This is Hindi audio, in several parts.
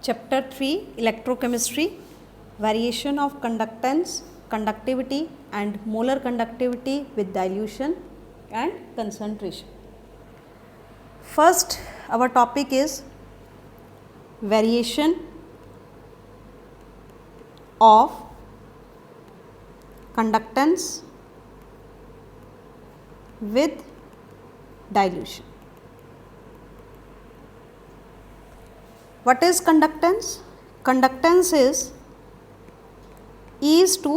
Chapter 3 Electrochemistry, Variation of Conductance, Conductivity and Molar Conductivity with Dilution and Concentration. First, our topic is variation of conductance with dilution. What is conductance? Conductance is to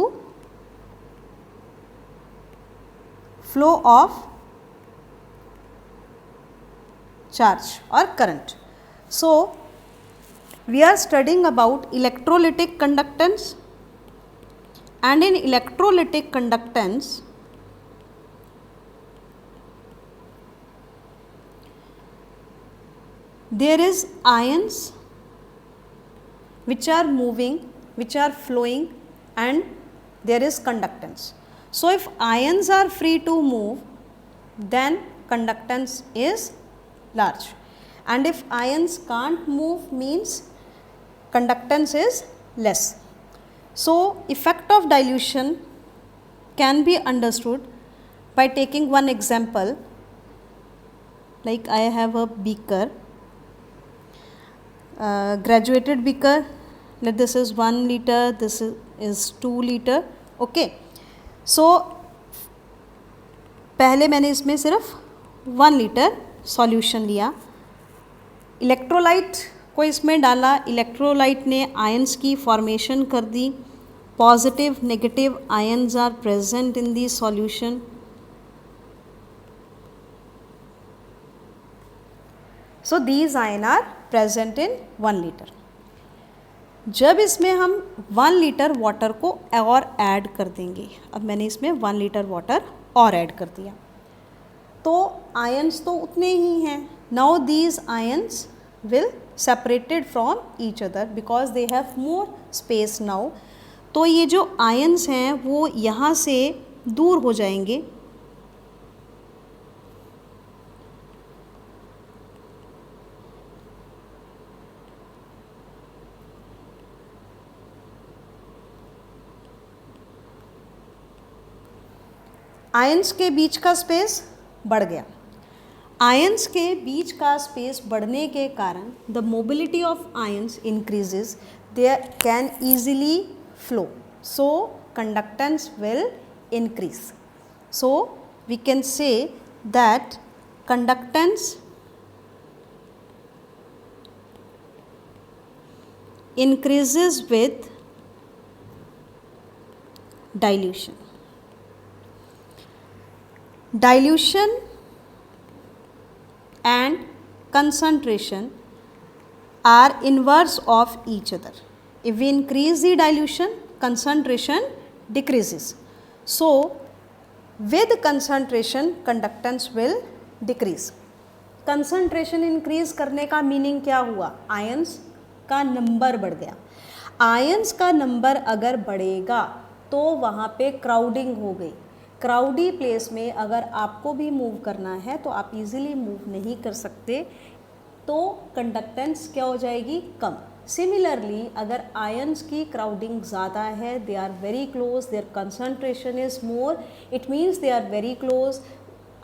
flow of charge or current. So, we are studying about electrolytic conductance, and in electrolytic conductance there is ions which are moving, which are flowing, and there is conductance. So, if ions are free to move, then conductance is large, and if ions can't move means conductance is less. So, effect of dilution can be understood by taking one example, like I have a beaker, graduated beaker, let this is 1 liter, this is 2 liter. Okay, so पहले मैंने इसमें सिर्फ 1 लीटर सॉल्यूशन लिया, इलेक्ट्रोलाइट को इसमें डाला, इलेक्ट्रोलाइट ने आयंस की फॉर्मेशन कर दी, positive negative ions are present in the solution. So these ion are present in 1 litre. जब इसमें हम 1 लीटर वाटर को और ऐड कर देंगे, अब मैंने इसमें 1 लीटर वाटर और ऐड कर दिया, तो आयंस तो उतने ही हैं. Now these ions will separated from each other because they have more space now. तो ये जो आयंस हैं वो यहाँ से दूर हो जाएंगे, आयंस के बीच का स्पेस बढ़ गया. आयंस के बीच का स्पेस बढ़ने के कारण the mobility of ions increases, they can easily flow, so conductance will increase. So we can say that conductance increases with dilution. Dilution and concentration are inverse of each other. If we increase the dilution, concentration decreases. So, with concentration, conductance will decrease. Concentration increase करने का मीनिंग क्या हुआ? आयंस का नंबर बढ़ गया. आयंस का नंबर अगर बढ़ेगा तो वहाँ पे क्राउडिंग हो गई. क्राउडी प्लेस में अगर आपको भी मूव करना है तो आप इजीली मूव नहीं कर सकते, तो कंडक्टेंस क्या हो जाएगी? कम. सिमिलरली अगर आयंस की क्राउडिंग ज़्यादा है, they are very close, their concentration is more, it means they are very close,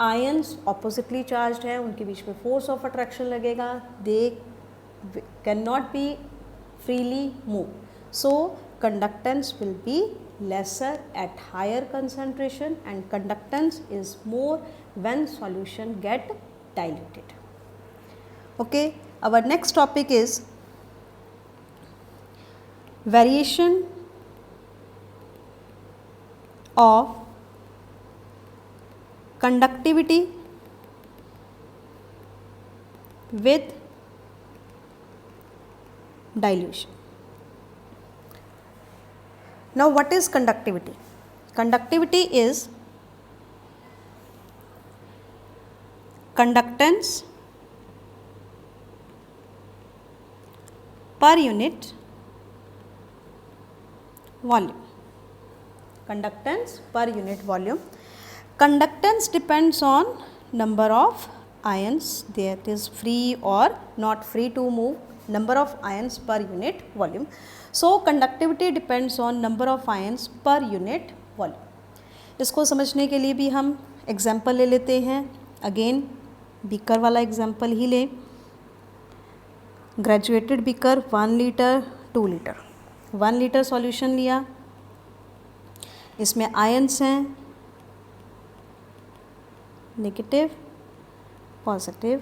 ions oppositely charged है, उनके बीच में फोर्स ऑफ अट्रैक्शन लगेगा, they can not be freely move. So conductance will be lesser at higher concentration and conductance is more when solution get diluted. Okay, our next topic is variation of conductivity with dilution. Now, what is conductivity? Conductivity is conductance per unit volume. Conductance per unit volume. Conductance depends on number of ions that is free or not free to move. number of ions per unit volume. So conductivity depends on number of ions per unit volume. इसको समझने के लिए भी हम एग्जाम्पल ले लेते हैं. अगेन बीकर वाला एग्जाम्पल ही लें. Graduated beaker 1 litre 2 litre. 1 litre solution लिया, इसमें आयंस हैं नेगेटिव पॉजिटिव.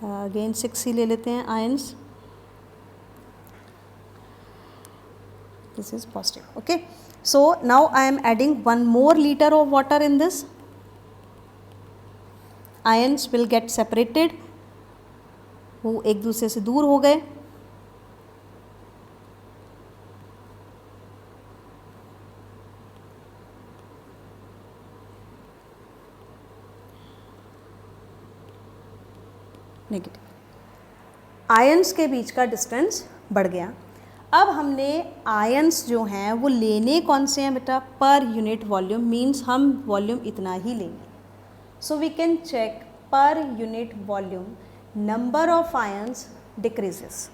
अगेन 6 ही ले लेते हैं ions. This is positive. Okay, so now I am adding 1 more liter of water in this. Ions will get separated. वो एक दूसरे से दूर हो गए. नेगेटिव. आयंस के बीच का डिस्टेंस बढ़ गया. अब हमने आयंस जो हैं वो लेने कौन से हैं बेटा? Per unit volume. मीन्स हम वॉल्यूम इतना ही लेंगे. So we can check per unit volume number of ions decreases.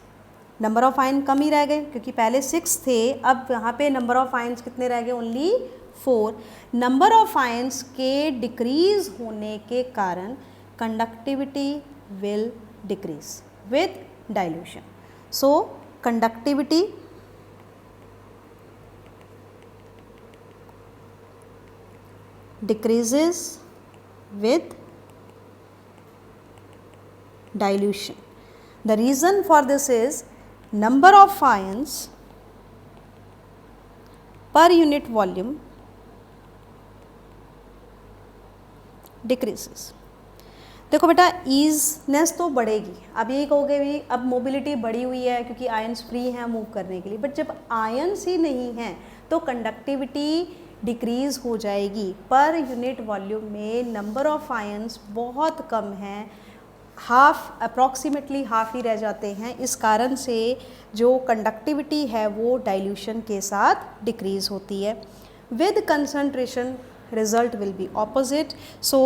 Number of ion कम ही रह गए क्योंकि पहले 6 थे, अब यहाँ पे नंबर ऑफ आयंस कितने रह गए? ओनली 4. नंबर ऑफ आयंस के डिक्रीज होने के कारण conductivity will decrease with dilution. So conductivity decreases with dilution. The reason for this is number of ions per unit volume decreases. देखो बेटा ईजनेस तो बढ़ेगी. अब यही कहोगे भी अब मोबिलिटी बढ़ी हुई है क्योंकि आयंस फ्री हैं मूव करने के लिए, बट जब आयंस ही नहीं हैं तो कंडक्टिविटी डिक्रीज़ हो जाएगी. पर यूनिट वॉल्यूम में नंबर ऑफ आयंस बहुत कम हैं, हाफ अप्रॉक्सीमेटली हाफ ही रह जाते हैं. इस कारण से जो कंडक्टिविटी है वो डाइल्यूशन के साथ डिक्रीज़ होती है. With concentration result will be opposite. So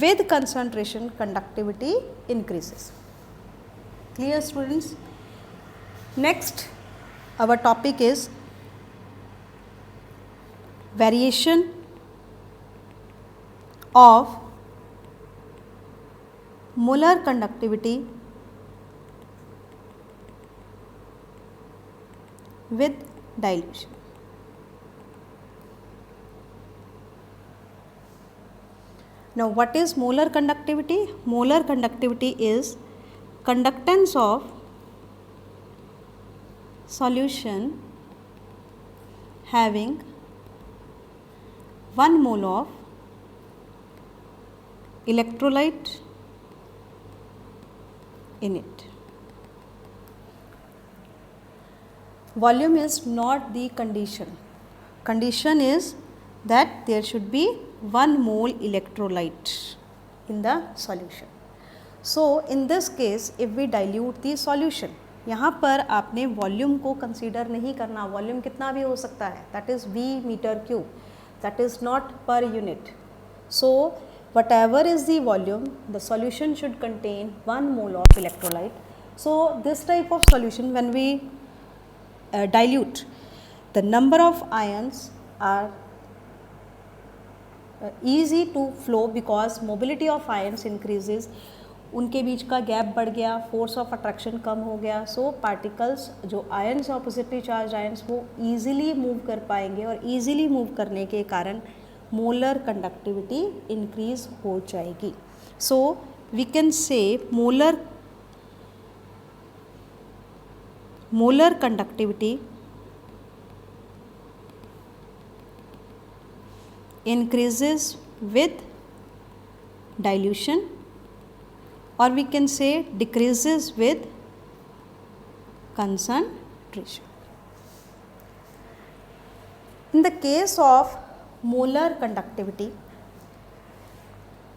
with concentration conductivity increases. Clear students? Next our topic is variation of molar conductivity with dilution. Now what is molar conductivity? Molar conductivity is conductance of solution having 1 mole of electrolyte in it. Volume is not the condition. Condition is that there should be 1 mole electrolyte in the solution. So in this case if we dilute the solution, यहाँ पर आपने वॉल्यूम को कंसीडर नहीं करना. वॉल्यूम कितना भी हो सकता है, that is V metre cube, that is not per unit. So whatever is the volume, the solution should contain 1 mole of electrolyte. So this type of solution when we dilute, the number of ions are easy to flow because mobility of ions increases. उनके बीच का गैप बढ़ गया, फोर्स ऑफ अट्रैक्शन कम हो गया. सो पार्टिकल्स जो आयंस ऑपोजिटली चार्ज आयंस वो ईजिली मूव कर पाएंगे और ईजिली मूव करने के कारण मोलर कंडक्टिविटी इंक्रीज हो जाएगी. So we can say molar conductivity increases with dilution, or we can say decreases with concentration. In the case of molar conductivity,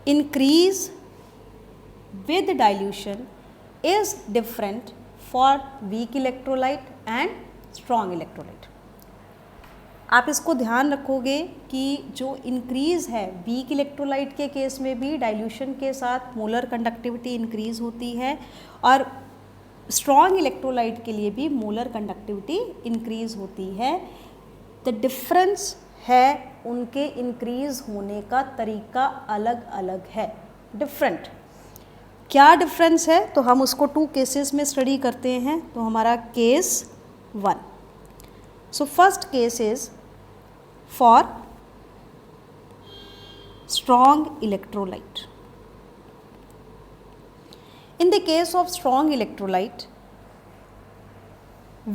increase with dilution is different for weak electrolyte and strong electrolyte. आप इसको ध्यान रखोगे कि जो इंक्रीज़ है वीक इलेक्ट्रोलाइट के केस में भी डाइल्यूशन के साथ मोलर कंडक्टिविटी इंक्रीज़ होती है, और स्ट्रॉन्ग इलेक्ट्रोलाइट के लिए भी मोलर कंडक्टिविटी इंक्रीज होती है। द डिफरेंस है उनके इंक्रीज होने का तरीका अलग अलग है, डिफरेंट। क्या डिफरेंस है तो हम उसको 2 केसेस में स्टडी करते हैं। तो हमारा case 1, so first case is for strong electrolyte. In the case of strong electrolyte,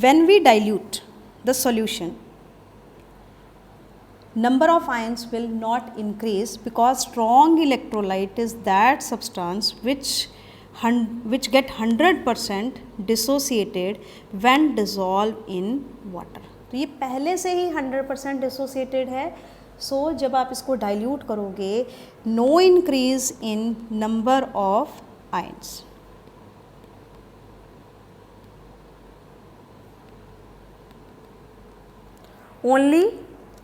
when we dilute the solution, number of ions will not increase because strong electrolyte is that substance which get 100% dissociated when dissolved in water. तो ये पहले से ही 100% dissociated है। सो जब आप इसको dilute करोगे, no increase in number of ions. Only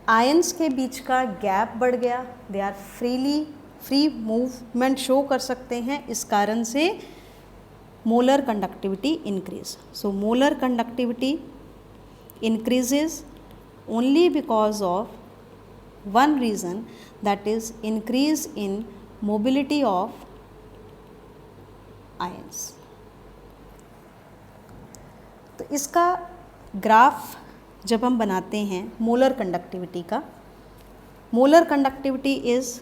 ions के बीच का गैप बढ़ गया, they are free movement show कर सकते हैं, इस कारण से molar conductivity increase. So molar conductivity increases only because of one reason, that is increase in mobility of ions. तो इसका ग्राफ जब हम बनाते हैं मोलर कंडक्टिविटी का, molar conductivity is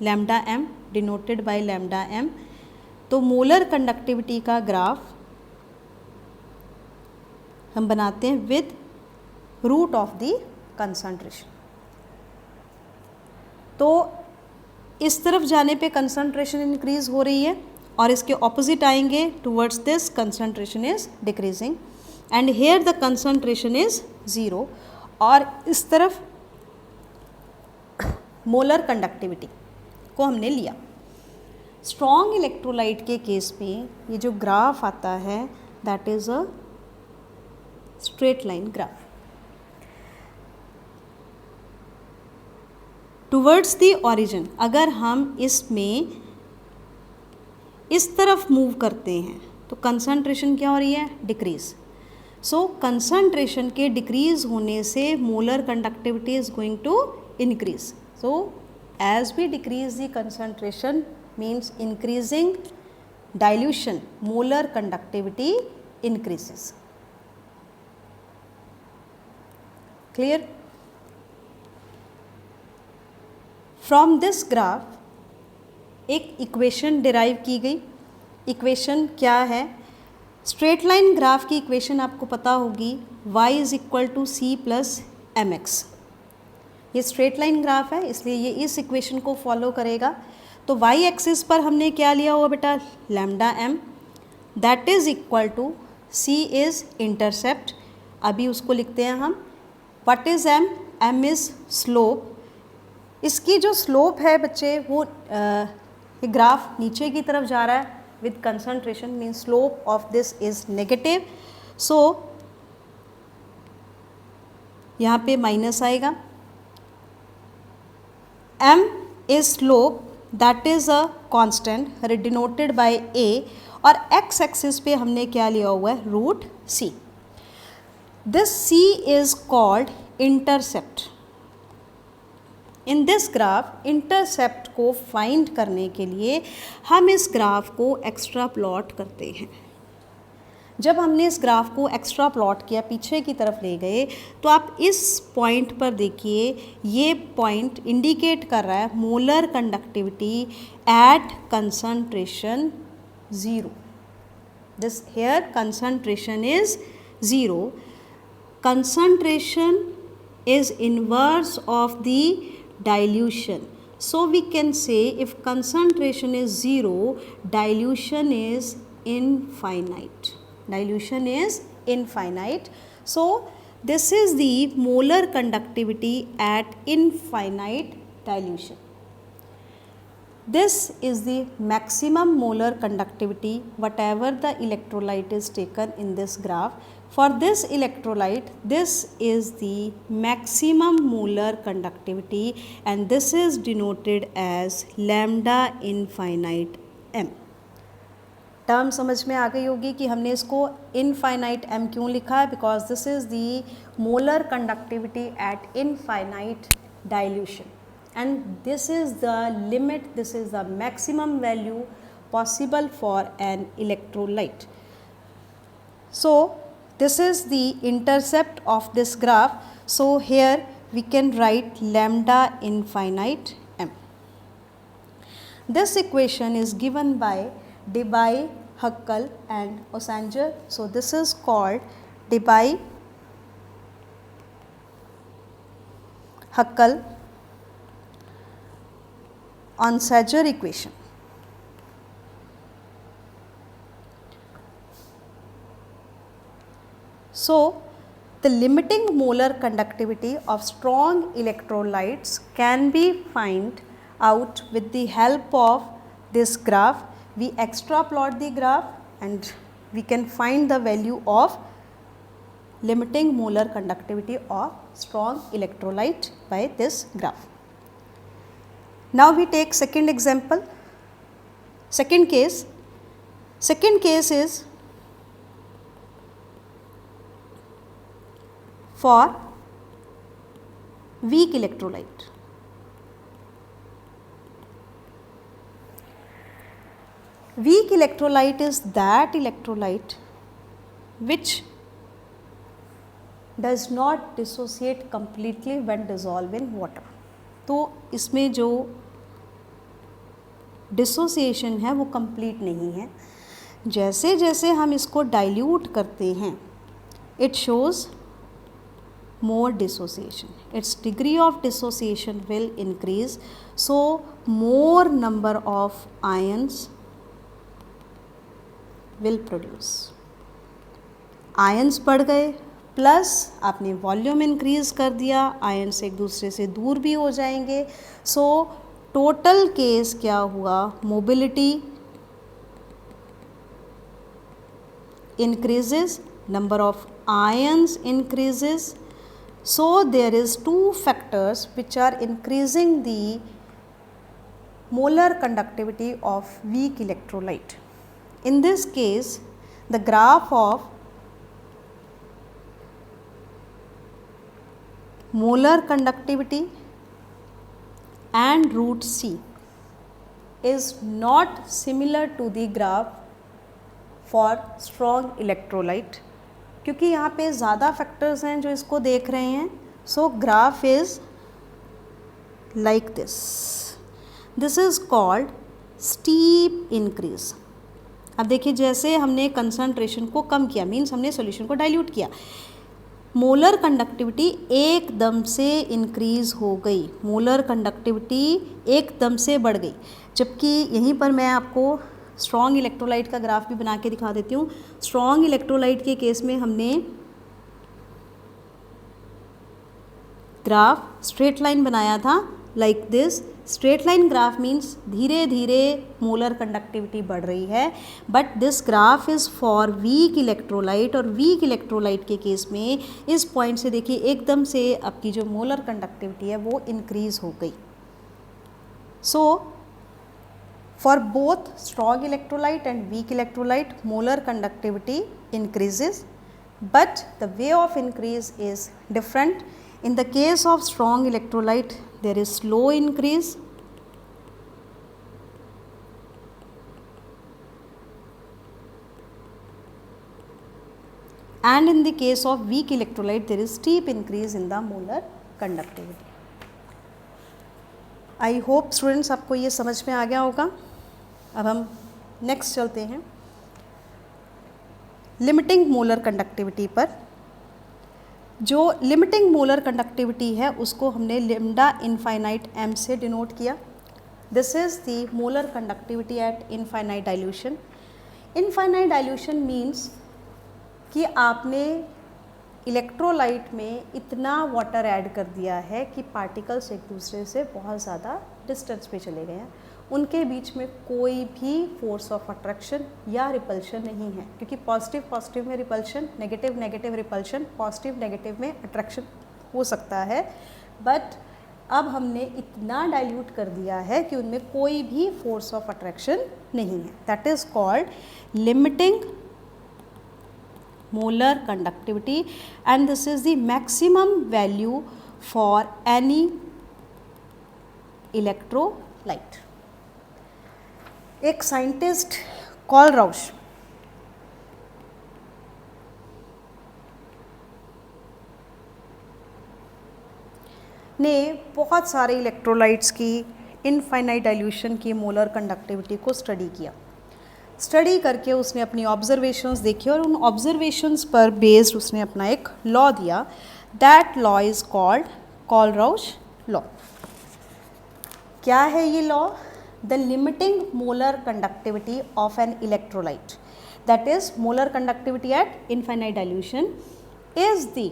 lambda m denoted by lambda m। तो मोलर कंडक्टिविटी का ग्राफ हम बनाते हैं with root of the concentration. तो इस तरफ जाने पे कंसंट्रेशन इंक्रीज हो रही है और इसके ऑपोजिट आएंगे towards this concentration is decreasing and here the concentration is 0। और इस तरफ मोलर कंडक्टिविटी को हमने लिया। स्ट्रॉन्ग इलेक्ट्रोलाइट के केस में ये जो ग्राफ आता है that is a straight line graph. Towards the origin अगर हम इसमें इस तरफ मूव करते हैं तो कंसंट्रेशन क्या हो रही है, डिक्रीज। सो कंसंट्रेशन के डिक्रीज होने से molar conductivity is going to increase. So as we decrease the concentration means increasing dilution, molar conductivity increases. Clear? From this graph एक इक्वेशन डिराइव की गई। इक्वेशन क्या है? स्ट्रेट लाइन ग्राफ की इक्वेशन आपको पता होगी, y is equal to C plus M X. ये स्ट्रेट लाइन ग्राफ है इसलिए ये इस इक्वेशन को फॉलो करेगा। तो y एक्सिस पर हमने क्या लिया हुआ बेटा, lambda m, that is equal to c is intercept. अभी उसको लिखते हैं हम, what is m? m is slope. इसकी जो स्लोप है बच्चे वो ये ग्राफ नीचे की तरफ जा रहा है with concentration, means slope of this is negative. So यहाँ पे माइनस आएगा। m is slope, that is a constant denoted by a, और x एक्सिस पे हमने क्या लिया हुआ है, root c। This c is called intercept. In this graph intercept को फाइंड करने के लिए हम इस ग्राफ को एक्स्ट्रा प्लॉट करते हैं। जब हमने इस ग्राफ को एक्स्ट्रा प्लॉट किया, पीछे की तरफ ले गए, तो आप इस पॉइंट पर देखिए, ये पॉइंट इंडिकेट कर रहा है molar conductivity at concentration 0। This here concentration is 0। Concentration is inverse of the dilution. So we can say if concentration is 0, dilution is infinite. Dilution is infinite. So this is the molar conductivity at infinite dilution. This is the maximum molar conductivity whatever the electrolyte is taken in this graph. For this electrolyte, this is the maximum molar conductivity and this is denoted as lambda infinite m. Term समझ में आ गई होगी कि हमने इसको इनफाइनाइट m क्यों लिखा है, because this is the molar conductivity eight infinite dilution and this is the limit, this is the maximum value possible for an electrolyte. So this is the intercept of this graph. So here we can write lambda infinite m. This equation is given by Debye, Huckel and Osanger. So this is called Debye, Huckel, Onsager equation. So the limiting molar conductivity of strong electrolytes can be found out with the help of this graph. We extraplot the graph and we can find the value of limiting molar conductivity of strong electrolyte by this graph. Now we take second example, second case. Second case is for weak electrolyte. Weak electrolyte is that electrolyte which does not dissociate completely when dissolved in water. तो इसमें जो डिसोसिएशन है वो कंप्लीट नहीं है. जैसे जैसे हम इसको डाइल्यूट करते हैं it shows more dissociation, its degree of dissociation will increase, so more number of ions will produce. Ions बढ़ गए प्लस आपने वॉल्यूम इंक्रीज कर दिया, आयंस एक दूसरे से दूर भी हो जाएंगे. सो टोटल केस क्या हुआ, mobility increases, number of ions increases. So there is two factors which are increasing the molar conductivity of weak electrolyte. In this case, the graph of molar conductivity and root C is not similar to the graph for strong electrolyte, क्योंकि यहाँ पे ज़्यादा फैक्टर्स हैं जो इसको देख रहे हैं. सो graph is like this. This is called steep increase. अब देखिए जैसे हमने कंसंट्रेशन को कम किया, मीन्स हमने सॉल्यूशन को डाइल्यूट किया, मोलर कंडक्टिविटी एकदम से इंक्रीज़ हो गई, मोलर कंडक्टिविटी एकदम से बढ़ गई. जबकि यहीं पर मैं आपको स्ट्रॉन्ग इलेक्ट्रोलाइट का ग्राफ भी बना के दिखा देती हूँ. स्ट्रॉन्ग इलेक्ट्रोलाइट के केस में हमने ग्राफ स्ट्रेट लाइन बनाया था like this. Straight line graph means धीरे धीरे मोलर कंडक्टिविटी बढ़ रही है, but this graph is for weak electrolyte. और वीक इलेक्ट्रोलाइट के केस में इस पॉइंट से देखिए एकदम से आपकी जो मोलर कंडक्टिविटी है वो इंक्रीज़ हो गई. सो for both strong electrolyte and weak electrolyte, molar conductivity increases, but the way of increase is different. In the case of strong electrolyte, there is slow increase, and in the case of weak electrolyte, there is steep increase in the molar conductivity. I hope students आपको ये समझ में आ गया होगा. अब हम नेक्स्ट चलते हैं लिमिटिंग मोलर कंडक्टिविटी पर. जो लिमिटिंग मोलर कंडक्टिविटी है उसको हमने लैम्डा इनफाइनाइट m से डिनोट किया. This is the molar conductivity eight infinite dilution. Infinite dilution means कि आपने इलेक्ट्रोलाइट में इतना वाटर ऐड कर दिया है कि पार्टिकल्स एक दूसरे से बहुत ज़्यादा डिस्टेंस पे चले गए हैं, उनके बीच में कोई भी फोर्स ऑफ अट्रैक्शन या रिपल्शन नहीं है. क्योंकि पॉजिटिव पॉजिटिव में repulsion, negative negative repulsion, positive negative में अट्रैक्शन हो सकता है, बट अब हमने इतना डाइल्यूट कर दिया है कि उनमें कोई भी फोर्स ऑफ अट्रैक्शन नहीं है. That is called limiting molar conductivity, and this is the maximum value for any electrolyte. एक साइंटिस्ट कोलराउश ने बहुत सारे इलेक्ट्रोलाइट्स की इनफाइनाइट डाइल्यूशन की मोलर कंडक्टिविटी को स्टडी किया. स्टडी करके उसने अपनी ऑब्जर्वेशंस देखी और उन ऑब्जर्वेशंस पर बेस्ड उसने अपना एक लॉ दिया. That law is called Kohlrausch law. क्या है ये law? The limiting molar conductivity of an electrolyte, that is molar conductivity eight infinite dilution, is the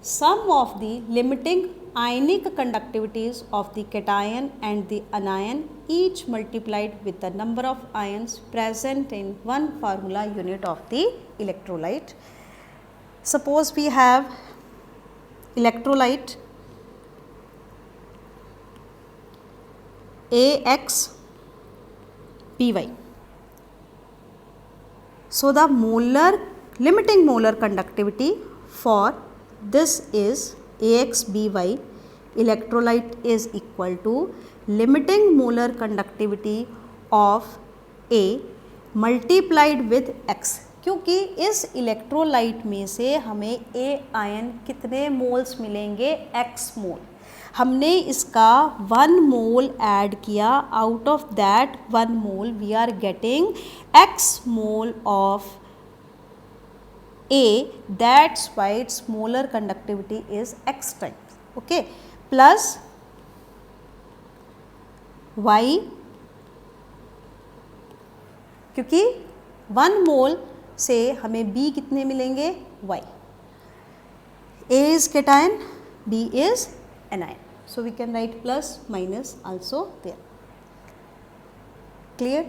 sum of the limiting ionic conductivities of the cation and the anion, each multiplied with the number of ions present in one formula unit of the electrolyte. Suppose we have electrolyte AXBY. So the limiting molar conductivity for this is AXBY electrolyte is equal to limiting molar conductivity of A multiplied with X. क्योंकि इस इलेक्ट्रोलाइट में से हमें A आयन कितने मोल्स मिलेंगे? X mole. हमने इसका 1 मोल ऐड किया. Out of that 1 mole we are getting X mole of A, that's why its molar conductivity is X times. Okay, plus Y, क्योंकि 1 मोल से हमें B कितने मिलेंगे? Y. A is cation, B is anion. So we can write plus minus also there. Clear?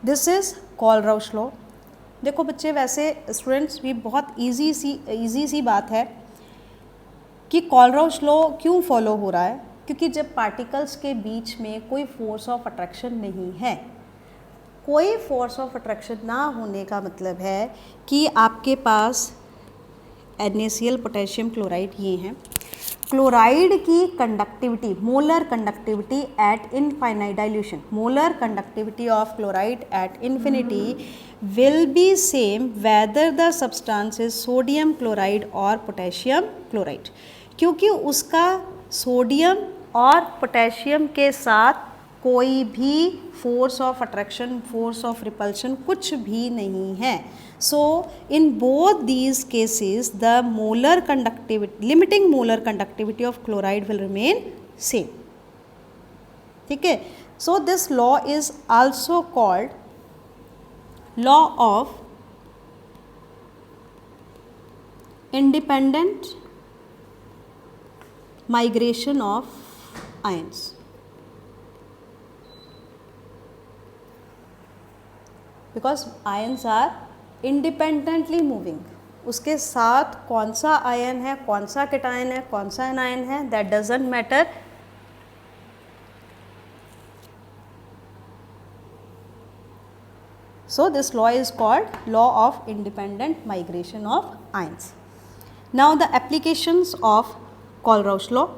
This is Kohlrausch law. देखो बच्चे, वैसे स्टूडेंट्स भी बहुत इजी सी बात है कि कोलराउश लॉ क्यों फॉलो हो रहा है. क्योंकि जब पार्टिकल्स के बीच में कोई फोर्स ऑफ अट्रैक्शन नहीं है, कोई फोर्स ऑफ अट्रैक्शन ना होने का मतलब है कि आपके पास NaCl पोटेशियम क्लोराइड ये हैं. क्लोराइड की conductivity, molar conductivity eight infinite dilution, molar conductivity of chloride at infinity will be same whether the substance is sodium chloride or potassium chloride. क्योंकि उसका सोडियम और पोटेशियम के साथ कोई भी force of attraction, force of repulsion कुछ भी नहीं है. So in both these cases the molar conductivity, limiting molar conductivity of chloride will remain same. ठीक है. So this law is also called law of independent migration of ions. Because ions are independently moving. उसके साथ कौन सा आयन है, कौन सा कैटायन है, कौन सा एनायन है, that doesn't matter. So this law is called law of independent migration of ions. Now the applications of Kohlrausch law.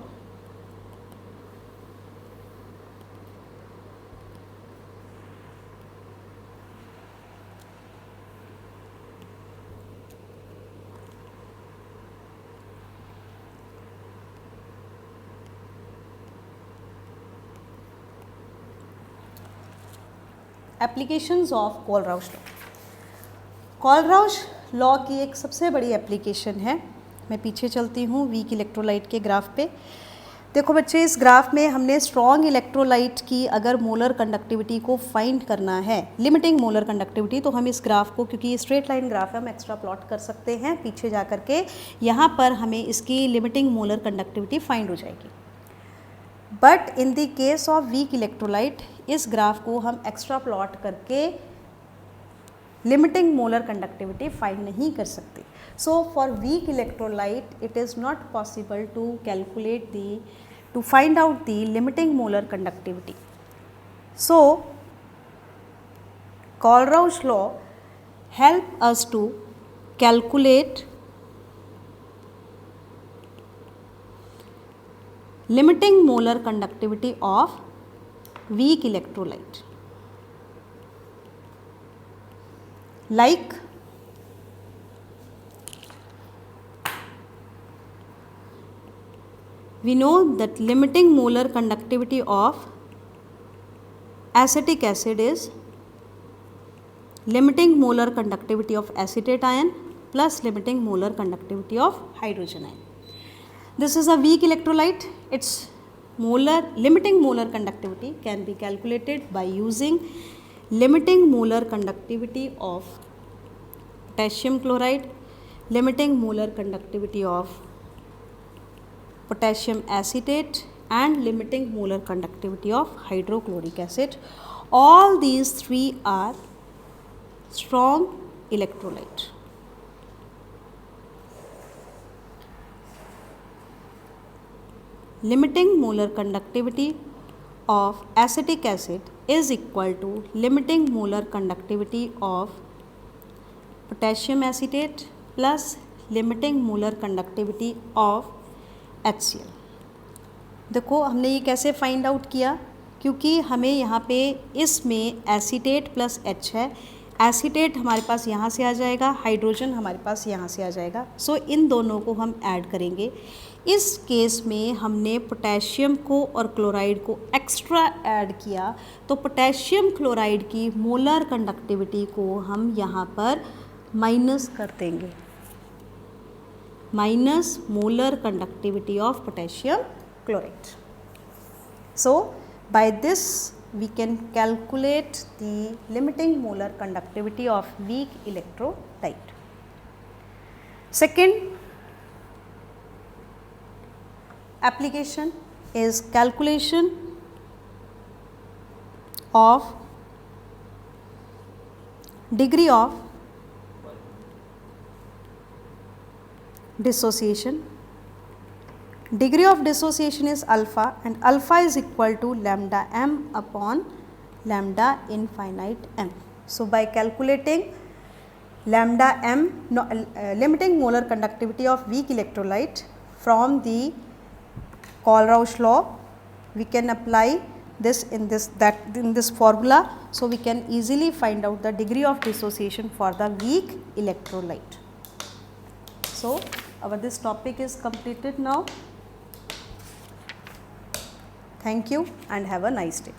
Applications of Kohlrausch law. Kohlrausch law की एक सबसे बड़ी एप्लीकेशन है, मैं पीछे चलती हूँ वीक इलेक्ट्रोलाइट के ग्राफ पे. देखो बच्चे, इस ग्राफ में हमने स्ट्रॉन्ग इलेक्ट्रोलाइट की अगर मोलर कंडक्टिविटी को फाइंड करना है, लिमिटिंग मोलर कंडक्टिविटी, तो हम इस ग्राफ को, क्योंकि ये स्ट्रेट लाइन ग्राफ है, हम एक्स्ट्रा प्लॉट कर सकते हैं पीछे जा कर के. यहाँ पर हमें इसकी लिमिटिंग मोलर कंडक्टिविटी फाइंड हो जाएगी. But in the case of weak electrolyte इस ग्राफ को हम एक्स्ट्रा प्लॉट करके लिमिटिंग मोलर कंडक्टिविटी फाइंड नहीं कर सकते. So for weak electrolyte it is not possible to calculate the to find out the limiting molar conductivity. So, Colruyt's law help us to calculate limiting molar conductivity of weak electrolyte. Like we know that limiting molar conductivity of acetic acid is limiting molar conductivity of acetate ion plus limiting molar conductivity of hydrogen ion. This is a weak electrolyte. Its limiting molar conductivity can be calculated by using limiting molar conductivity of potassium chloride, limiting molar conductivity of potassium acetate and limiting molar conductivity of hydrochloric acid. All these three are strong electrolyte. Limiting molar conductivity of acetic acid is equal to limiting molar conductivity of potassium acetate plus limiting molar conductivity of HCl. देखो हमने ये कैसे फाइंड आउट किया, क्योंकि हमें यहाँ पे इसमें एसीटेट प्लस H है. एसीटेट हमारे पास यहाँ से आ जाएगा, हाइड्रोजन हमारे पास यहाँ से आ जाएगा. सो इन दोनों को हम ऐड करेंगे. इस केस में हमने पोटेशियम को और क्लोराइड को एक्स्ट्रा ऐड किया, तो पोटेशियम क्लोराइड की मोलर कंडक्टिविटी को हम यहाँ पर माइनस कर देंगे. minus molar conductivity of potassium chloride. So, by this we can calculate the limiting molar conductivity of weak electrolyte. Second application is calculation of degree of dissociation. Degree of dissociation is alpha, and alpha is equal to lambda m upon lambda infinite m. So, by calculating lambda m limiting molar conductivity of weak electrolyte from the Colruyt's law, we can apply this in this formula. So, we can easily find out the degree of dissociation for the weak electrolyte. So, this topic is completed now. Thank you and have a nice day.